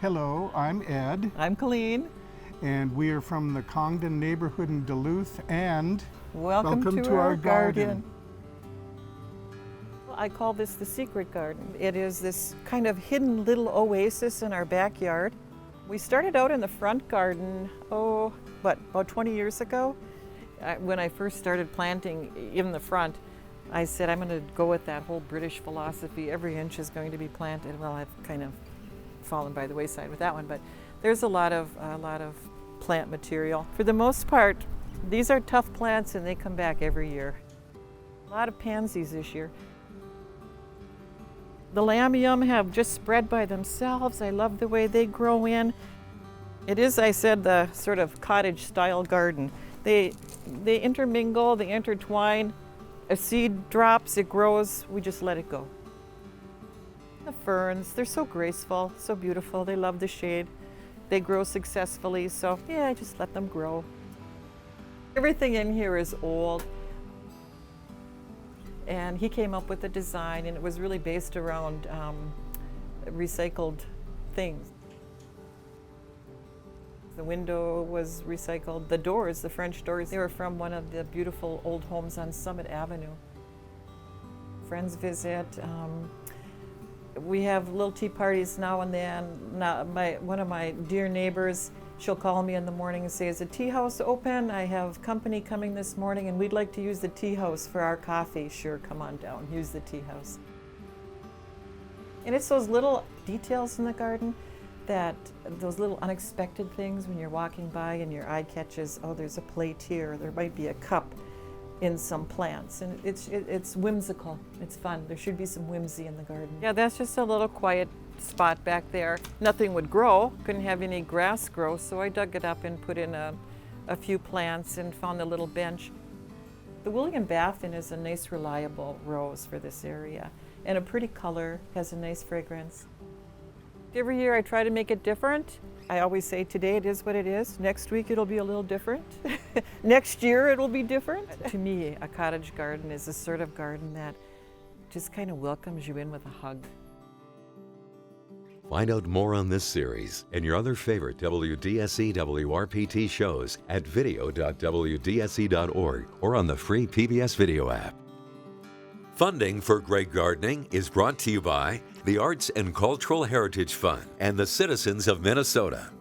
Hello, I'm Ed, I'm Colleen. and we are from the Congdon neighborhood in Duluth, and Welcome to our garden. I call this the secret garden. It is this kind of hidden little oasis in our backyard. We started out in the front garden, about 20 years ago. When I first started planting in the front, I said I'm going to go with that whole British philosophy. Every inch is going to be planted. Well, I've kind of fallen by the wayside with that one, but there's a lot of plant material. For the most part, these are tough plants and they come back every year. A lot of pansies this year. The lamium have just spread by themselves. I love the way they grow in. It is, I said, the sort of cottage-style garden. They intermingle, they intertwine. A seed drops, it grows, we just let it go. The ferns, they're so graceful, so beautiful. They love the shade. They grow successfully, so yeah, I just let them grow. Everything in here is old. And he came up with the design, and it was really based around recycled things. The window was recycled. The doors, the French doors, they were from one of the beautiful old homes on Summit Avenue. Friends visit. We have little tea parties now and then. One of my dear neighbors, she'll call me in the morning and say, "Is the tea house open? I have company coming this morning and we'd like to use the tea house for our coffee." Sure, come on down, use the tea house. And it's those little details in the garden, those little unexpected things when you're walking by and your eye catches, oh, there's a plate here, there might be a cup in some plants, and it's whimsical. It's fun. There should be some whimsy in the garden. Yeah, that's just a little quiet spot back there. Nothing would grow, couldn't have any grass grow, so I dug it up and put in a few plants and found a little bench. The William Baffin is a nice, reliable rose for this area, and a pretty color, has a nice fragrance. Every year I try to make it different. I always say today it is what it is. Next week it'll be a little different. Next year it'll be different. To me, a cottage garden is a sort of garden that just kind of welcomes you in with a hug. Find out more on this series and your other favorite WDSE WRPT shows at video.wdse.org or on the free PBS video app. Funding for Great Gardening is brought to you by the Arts and Cultural Heritage Fund and the citizens of Minnesota.